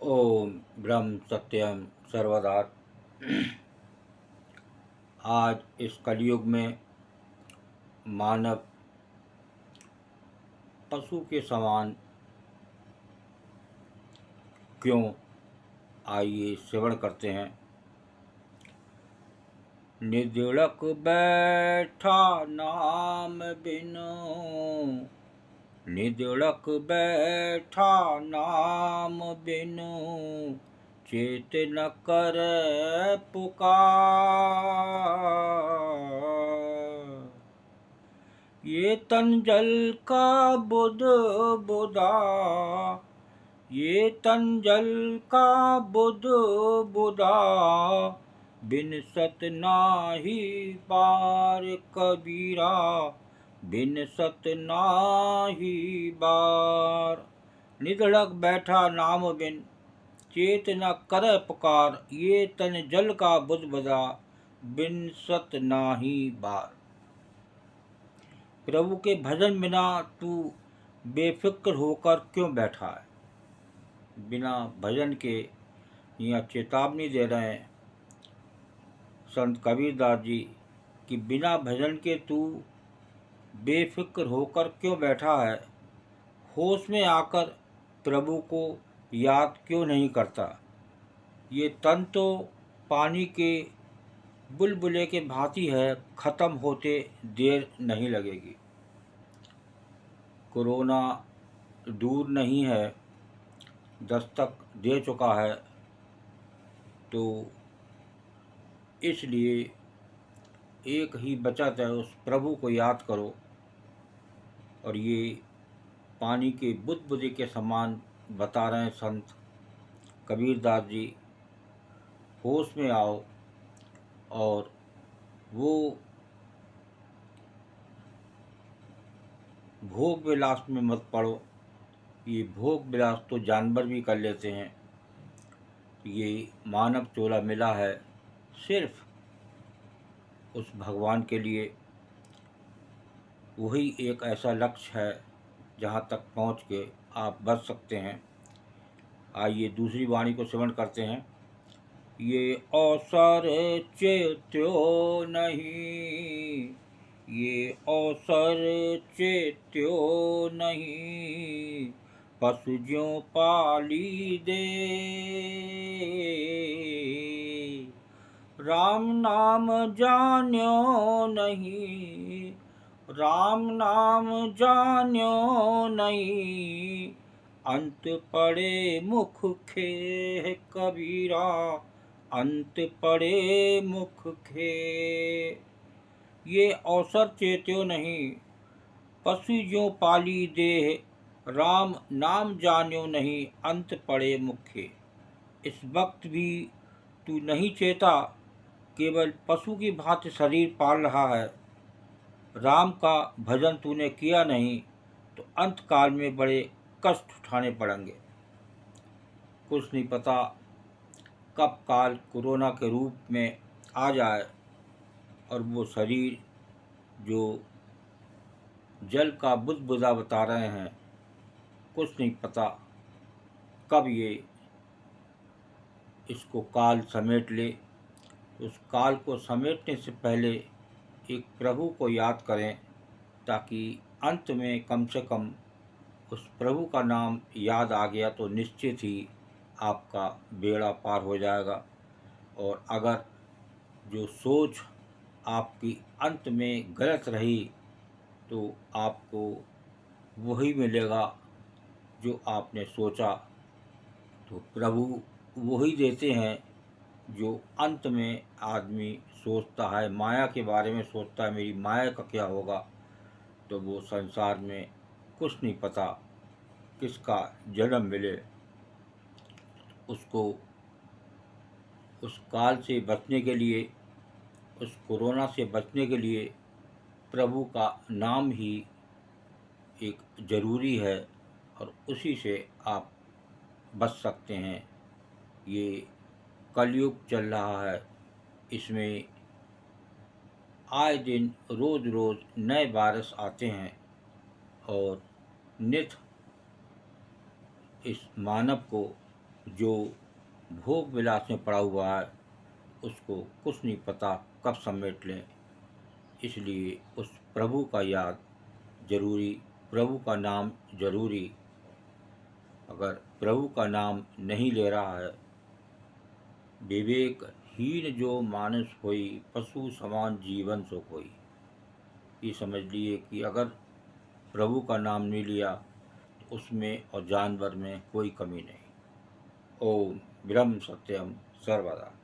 ओम ब्रह्म सत्यम सर्वदा। आज इस कलयुग में मानव पशु के समान क्यों, आइए श्रवण करते हैं। निधिड़क बैठा नाम बिनु, निधिड़क बैठा नाम बिनु, चेत न कर पुकार। ये तन जल का बुध बुधा, ये तन जल का बुध बुधा, बिन सत नाही बार कबीरा, बिन सत नाही बार। निधड़क बैठा नाम बिन, चेत न कर पुकार। ये तन जल का बुध बुधा, बिन सत नाही बार। प्रभु के भजन बिना तू बेफिक्र होकर क्यों बैठा है? बिना भजन के यहाँ चेतावनी दे रहे हैं संत कबीरदास जी कि बिना भजन के तू बेफिक्र होकर क्यों बैठा है? होश में आकर प्रभु को याद क्यों नहीं करता? ये तन तो पानी के बुलबुले के भांति है, खत्म होते देर नहीं लगेगी। कोरोना दूर नहीं है, दस्तक दे चुका है, तो इसलिए एक ही बचत है, उस प्रभु को याद करो। और ये पानी के बुदबुदे के समान बता रहे हैं संत कबीरदास जी। होश में आओ और वो भोग विलास में मत पड़ो। ये भोग विलास तो जानवर भी कर लेते हैं, ये मानव चोला मिला है सिर्फ उस भगवान के लिए। वही एक ऐसा लक्ष्य है जहाँ तक पहुँच के आप बच सकते हैं। आइए दूसरी वाणी को श्रवण करते हैं। ये अवसर चेत्यो नहीं, ये अवसर चेत्यो नहीं, पशु ज्यों पाली दे। राम नाम जान्यो नहीं, राम नाम जान्यो नहीं, अंत पड़े मुख खे कबीरा, अंत पड़े मुख खे। ये अवसर चेत्यो नहीं, पशु ज्यों पाली देह, राम नाम जान्यो नहीं, अंत पड़े मुखे। इस वक्त भी तू नहीं चेता, केवल पशु की भांति शरीर पाल रहा है। राम का भजन तूने किया नहीं तो अंत काल में बड़े कष्ट उठाने पड़ेंगे। कुछ नहीं पता कब काल कोरोना के रूप में आ जाए और वो शरीर जो जल का बुदबुदा बता रहे हैं, कुछ नहीं पता कब ये इसको काल समेट ले। उस काल को समेटने से पहले एक प्रभु को याद करें, ताकि अंत में कम से कम उस प्रभु का नाम याद आ गया तो निश्चित ही आपका बेड़ा पार हो जाएगा। और अगर जो सोच आपकी अंत में गलत रही तो आपको वही मिलेगा जो आपने सोचा। तो प्रभु वही देते हैं जो अंत में आदमी सोचता है, माया के बारे में सोचता है, मेरी माया का क्या होगा। तो वो संसार में कुछ नहीं पता किसका जन्म मिले। उसको उस काल से बचने के लिए, उस कोरोना से बचने के लिए प्रभु का नाम ही एक ज़रूरी है और उसी से आप बच सकते हैं। ये कलयुग चल रहा है, इसमें आए दिन रोज़ रोज़ नए वायरस आते हैं और नित इस मानव को जो भोग विलास में पड़ा हुआ है उसको कुछ नहीं पता कब समेट लें। इसलिए उस प्रभु का याद जरूरी, प्रभु का नाम जरूरी। अगर प्रभु का नाम नहीं ले रहा है, विवेकहीन जो मानस होई, पशु समान जीवन सो कोई। ये समझ लिए कि अगर प्रभु का नाम नहीं लिया तो उसमें और जानवर में कोई कमी नहीं। ओम ब्रह्म सत्यम सर्वदा।